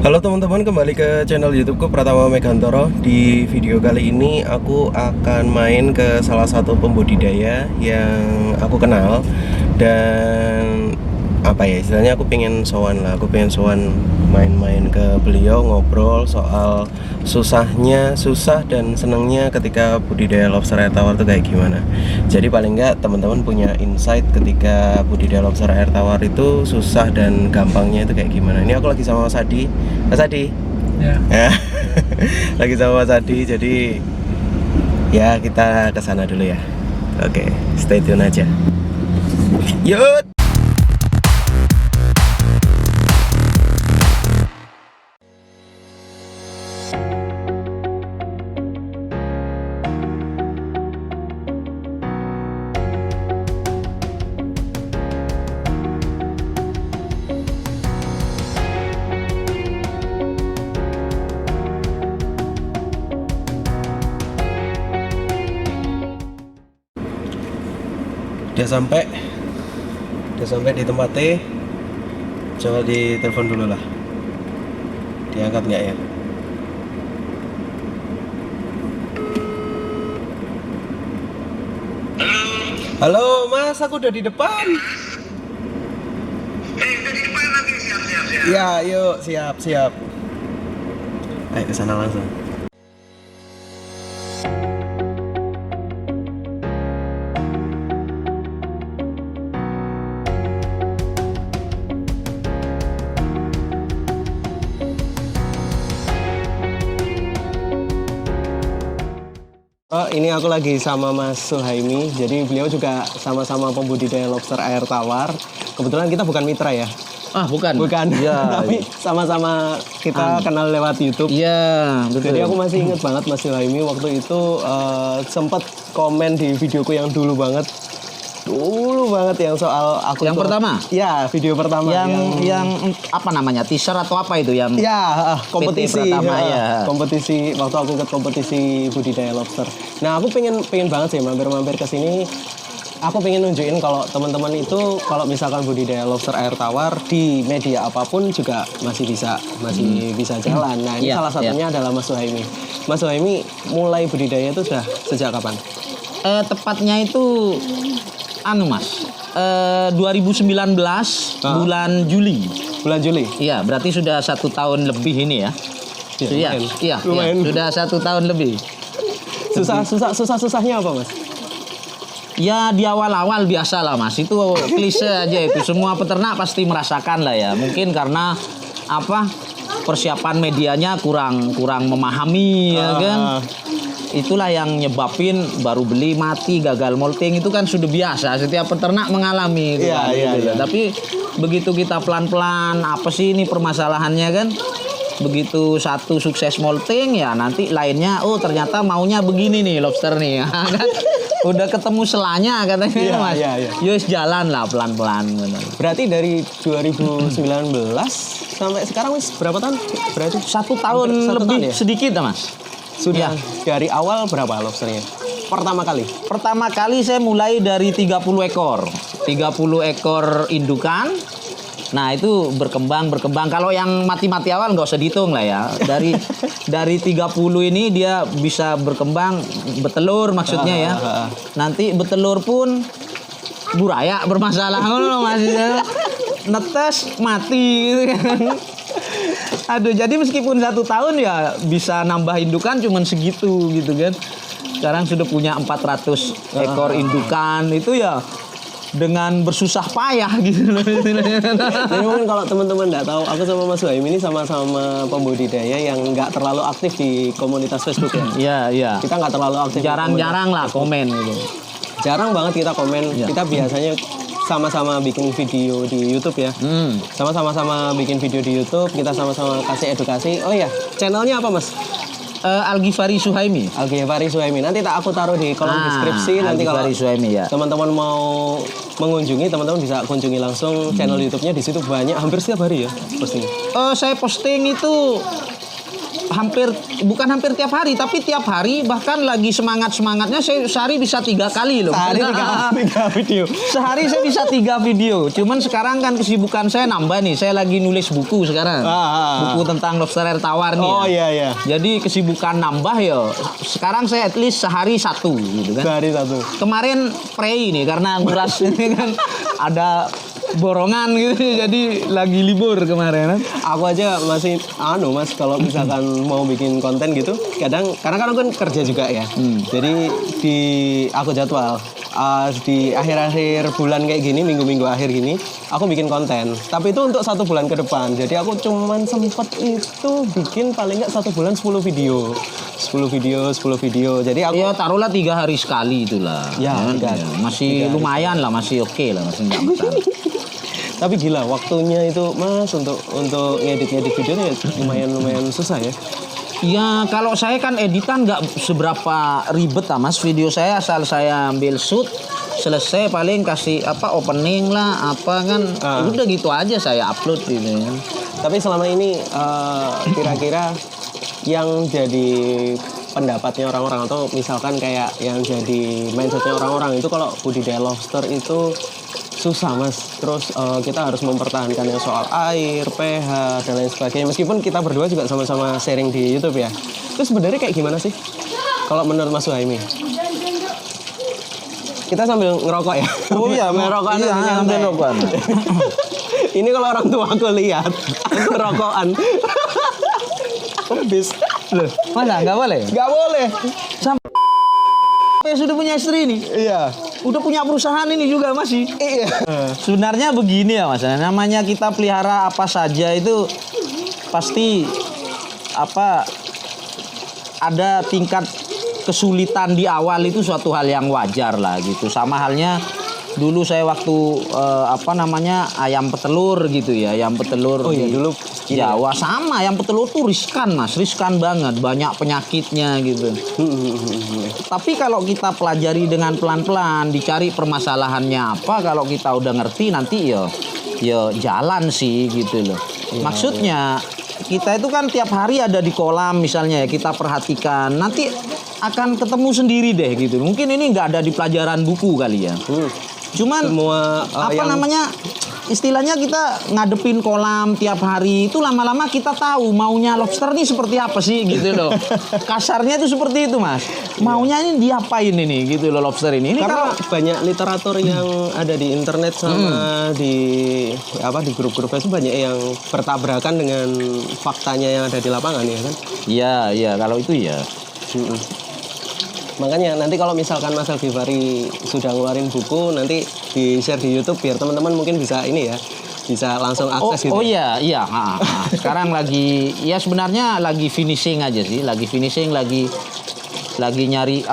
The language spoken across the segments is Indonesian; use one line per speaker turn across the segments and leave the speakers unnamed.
Halo teman-teman, kembali ke channel YouTubeku Pratama Megantoro. Di video kali ini aku akan main ke salah satu pembudidaya yang aku kenal. Dan apa ya, istilahnya aku pengen sowan main-main ke beliau, ngobrol soal susah dan senangnya ketika budidaya lobster air tawar itu kayak gimana. Jadi paling enggak teman-teman punya insight ketika budidaya lobster air tawar itu susah dan gampangnya itu kayak gimana. Ini aku lagi sama Mas Adi. Mas Adi ya. Lagi sama Mas Adi, jadi ya kita kesana dulu ya. Oke, stay tune aja. Yuk. Udah sampai di tempat T. Coba ditelepon dulu lah. Diangkat nggak ya? Halo Mas, aku udah di depan.
Udah di depan lagi, siap.
Ya, yuk, siap. Ayo ke sana langsung. Oh, ini aku lagi sama Mas Suhaimi. Jadi beliau juga sama-sama pembudidaya lobster air tawar. Kebetulan kita bukan mitra ya.
Bukan.
Ya, tapi sama-sama kita kenal lewat YouTube.
Iya, betul.
Jadi aku masih inget banget Mas Suhaimi waktu itu sempat komen di videoku yang dulu banget yang soal aku
Yang pertama?
Ya, video pertama
yang apa namanya? Teaser atau apa itu yang
ya, kompetisi
PT Pratama, ya.
Kompetisi waktu aku ikut kompetisi budidaya lobster. Nah, aku pengen banget sih mampir ke sini. Aku pengen nunjukin kalau teman-teman itu kalau misalkan budidaya lobster air tawar di media apapun juga masih bisa jalan. Nah, ini salah satunya adalah Mas Suhaimi. Mas Suhaimi mulai budidaya itu sudah sejak kapan?
Tepatnya itu Mas. 2019 bulan Juli.
Bulan Juli.
Iya, berarti sudah 1 tahun lebih ini ya. Iya, sudah 1 tahun lebih.
Susahnya apa, Mas?
Ya di awal-awal biasa lah Mas, itu klise aja itu. Semua peternak pasti merasakan lah ya. Mungkin karena persiapan medianya kurang memahami ya kan. Itulah yang nyebabin baru beli mati, gagal molting itu kan sudah biasa. Setiap peternak mengalami itu kan. Gitu. Tapi begitu kita pelan-pelan apa sih ini permasalahannya kan. Begitu satu sukses molting ya nanti lainnya ternyata maunya begini nih lobster nih ya kan. Udah ketemu selanya katanya Mas. Yus jalan lah pelan-pelan.
Berarti dari 2019 sampai sekarang wis berapa tahun? Berarti
1 tahun lebih ya? Sedikit Mas.
Sudah dari awal berapa lobsternya? Pertama kali
saya mulai dari 30 ekor. 30 ekor indukan. Nah itu berkembang. Kalau yang mati-mati awal nggak usah dihitung lah ya. Dari 30 ini dia bisa berkembang betelur maksudnya ya. Nanti betelur pun buraya bermasalah masih netes mati gitu kan. Aduh, jadi meskipun 1 tahun ya bisa nambah indukan cuman segitu gitu kan. Sekarang sudah punya 400 ekor indukan itu ya dengan bersusah payah gitu.
Jadi mungkin kalau teman-teman nggak tahu, aku sama Mas Suhaimi ini sama-sama pembudidaya yang nggak terlalu aktif di komunitas Facebook ya.
Iya.
Kita nggak terlalu aktif.
Jarang-jarang lah komen gitu.
Jarang banget kita komen.
Ya.
Kita biasanya sama-sama bikin video di YouTube ya. Sama-sama bikin video di YouTube. Kita sama-sama kasih edukasi. Oh ya, channelnya apa Mas?
Al-Ghifari Suhaimi.
Nanti aku taruh di kolom deskripsi. Nanti kalau teman-teman mau mengunjungi, teman-teman bisa kunjungi langsung channel YouTube-nya. Di situ banyak, hampir setiap hari ya posting.
Saya posting itu bukan hampir tiap hari, tapi tiap hari, bahkan lagi semangatnya saya sehari bisa 3 kali loh.
Sehari 3 video.
Sehari saya bisa 3 video. Cuman sekarang kan kesibukan saya nambah nih. Saya lagi nulis buku sekarang. Buku tentang lobster air tawar nih.
Oh
ya.
iya.
Jadi kesibukan nambah ya. Sekarang saya at least sehari 1 gitu kan.
Sehari 1.
Kemarin prei nih karena nguras ini kan ada borongan gitu, jadi lagi libur kemarin kan.
Aku aja masih Mas, kalau misalkan mau bikin konten gitu, kadang karena kan aku kan kerja juga ya. Jadi aku jadwal di akhir-akhir bulan kayak gini, minggu-minggu akhir gini, aku bikin konten. Tapi itu untuk 1 bulan ke depan. Jadi aku cuman sempet itu bikin paling nggak 1 bulan 10 video. 10 video. Jadi aku
Ya taruhlah 3 hari sekali itulah.
Ya,
kan?
3 hari.
Masih
3 hari
lumayan lah, masih oke lah, masih nggak masalah.
Tapi gila waktunya itu Mas untuk ngedit video ya lumayan susah ya.
Ya kalau saya kan editan nggak seberapa ribet lah Mas. Video saya asal saya ambil shoot, selesai paling kasih opening lah apa kan. Udah gitu aja saya upload gitu ya.
Tapi selama ini kira-kira yang jadi pendapatnya orang-orang atau misalkan kayak yang jadi mindsetnya orang-orang itu kalau budidaya lobster itu susah Mas. Terus kita harus mempertahankan yang soal air, pH dan lain sebagainya. Meskipun kita berdua juga sama-sama sharing di YouTube ya. Itu sebenarnya kayak gimana sih? Kalau menurut Mas Suhaimi? Kita sambil ngerokok ya.
Oh iya,
ngerokokan.
Iya, sambil rokokan.
Ini kalau orang tua aku lihat, aku rokokan. Habis.
Loh, masa nggak boleh?
Nggak boleh.
Sampai sudah punya istri nih.
Iya.
Udah punya perusahaan ini juga masih.
Iya.
Sebenarnya begini ya Mas, namanya kita pelihara apa saja itu pasti ada tingkat kesulitan di awal, itu suatu hal yang wajar lah gitu. Sama halnya dulu saya waktu ayam petelur gitu ya, ayam petelur
iya, dulu
Jawa sama ayam petelur tuh riskan Mas, riskan banget, banyak penyakitnya gitu. Tapi kalau kita pelajari dengan pelan-pelan, dicari permasalahannya apa, kalau kita udah ngerti nanti ya jalan sih gitu loh. Maksudnya kita itu kan tiap hari ada di kolam misalnya ya, kita perhatikan nanti akan ketemu sendiri deh gitu. Mungkin ini nggak ada di pelajaran buku kali ya. Cuman
semua
istilahnya kita ngadepin kolam tiap hari itu lama-lama kita tahu maunya lobster ini seperti apa sih gitu loh. Kasarnya itu seperti itu Mas. Maunya ini diapain ini gitu loh lobster ini.
Karena banyak literatur yang ada di internet sama di grup-grup itu banyak yang bertabrakan dengan faktanya yang ada di lapangan ya kan.
Iya kalau itu ya.
Makanya nanti kalau misalkan Mas Al-Ghifari sudah ngeluarin buku, nanti di share di YouTube biar teman-teman mungkin bisa bisa langsung akses gitu.
Oh iya. Sekarang sebenarnya lagi finishing aja sih, lagi nyari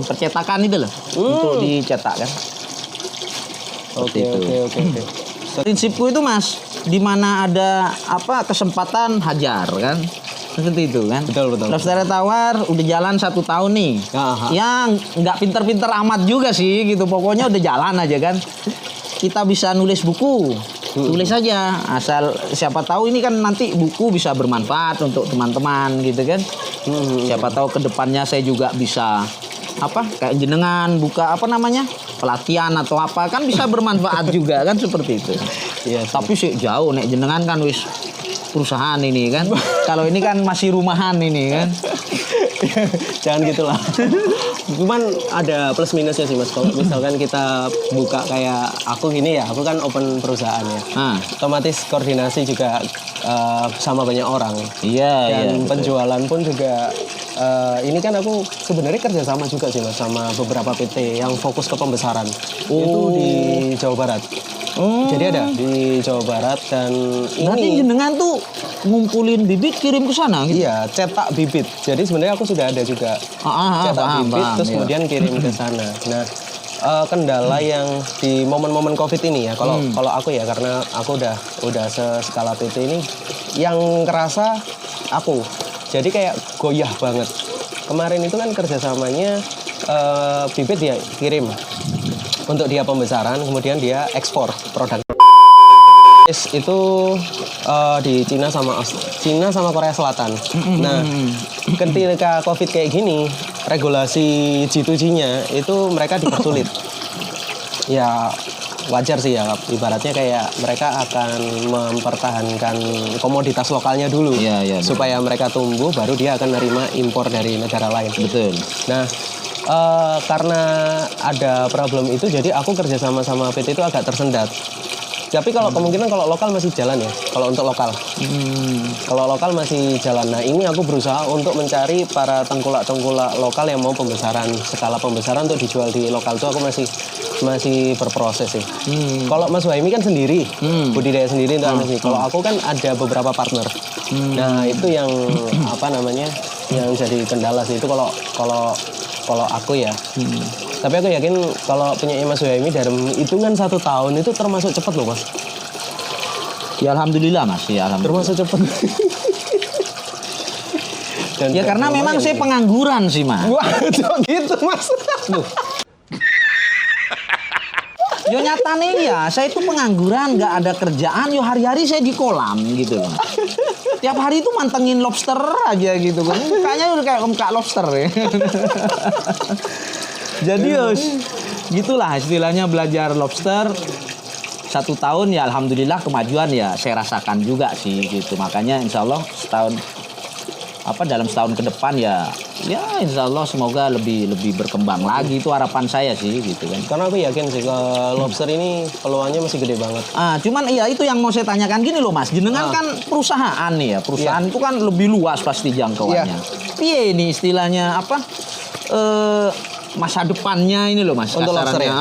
percetakan itu loh untuk dicetak kan.
Oke.
Prinsipku itu Mas, di mana ada kesempatan hajar kan. Seperti itu kan.
Betul.
Lobster air tawar udah jalan 1 tahun nih. Yang nggak pinter-pinter amat juga sih gitu. Pokoknya udah jalan aja kan. Kita bisa nulis buku. Tulis aja. Asal siapa tahu ini kan nanti buku bisa bermanfaat untuk teman-teman gitu kan. Siapa tahu kedepannya saya juga bisa kayak jenengan buka pelatihan atau apa kan bisa bermanfaat juga kan seperti itu.
Iya.
Tapi sih jauh nek jenengan kan wis perusahaan ini kan. Kalau ini kan masih rumahan ini kan.
Jangan gitulah. Cuman ada plus minusnya sih Mas. Kalau misalkan kita buka kayak aku gini ya, aku kan open perusahaan ya. Otomatis koordinasi juga sama banyak orang.
Iya.
Dan penjualan pun juga ini kan aku sebenarnya kerja sama juga sih Mas sama beberapa PT yang fokus ke pembesaran. Itu di Jawa Barat. Jadi ada di Jawa Barat dan
berarti jenengan tuh ngumpulin bibit kirim ke sana gitu?
Iya, cetak bibit. Jadi sebenarnya aku sudah ada juga cetak bibit terus kemudian kirim ke sana. Nah, kendala yang di momen-momen Covid ini ya, kalau aku ya karena aku udah seskala PT ini yang kerasa aku. Jadi kayak goyah banget. Kemarin itu kan kerjasamanya bibit dia kirim untuk dia pembesaran, kemudian dia ekspor produk. itu di Cina sama Korea Selatan. Nah, ketika COVID kayak gini, regulasi G2G-nya itu mereka dipersulit. Ya wajar sih ya, ibaratnya kayak mereka akan mempertahankan komoditas lokalnya dulu, supaya mereka tumbuh, baru dia akan menerima impor dari negara lain.
Betul.
Nah, karena ada problem itu, jadi aku kerjasama sama PT itu agak tersendat. Tapi kalau kemungkinan kalau lokal masih jalan ya, kalau untuk lokal. Kalau lokal masih jalan. Nah, ini aku berusaha untuk mencari para tengkulak-tengkulak lokal yang mau skala pembesaran untuk dijual di lokal itu aku masih berproses sih. Kalau Mas Waimi kan sendiri, budidaya sendiri untuk Kalau aku kan ada beberapa partner. Nah, itu yang yang jadi kendala sih itu kalau aku ya. Tapi aku yakin kalau punya Mas Waimi dalam hitungan 1 tahun itu termasuk cepat loh, Mas.
Ya alhamdulillah, Mas. Ya alhamdulillah.
Termasuk cepat.
Ya karena memang saya pengangguran sih, Mas.
Wah, gitu, Mas.
Loh. Yo nyatanya ya, saya itu pengangguran, nggak ada kerjaan. Yo hari-hari saya di kolam gitu loh. Tiap hari itu mantengin lobster aja gitu kan. Mukanya udah kayak muka lobster ya. Jadi gitulah istilahnya belajar lobster 1 tahun ya alhamdulillah kemajuan ya saya rasakan juga sih gitu. Makanya insya Allah dalam setahun ke depan ya insya Allah semoga lebih berkembang lagi, itu harapan saya sih gitu kan.
Karena aku yakin sih lobster ini peluangnya masih gede banget.
Cuman iya itu yang mau saya tanyakan gini loh Mas, jenengan kan perusahaan nih ya, perusahaan itu kan lebih luas pasti jangkauannya. Piye ini istilahnya masa depannya ini loh Mas,
untuk lobster ya?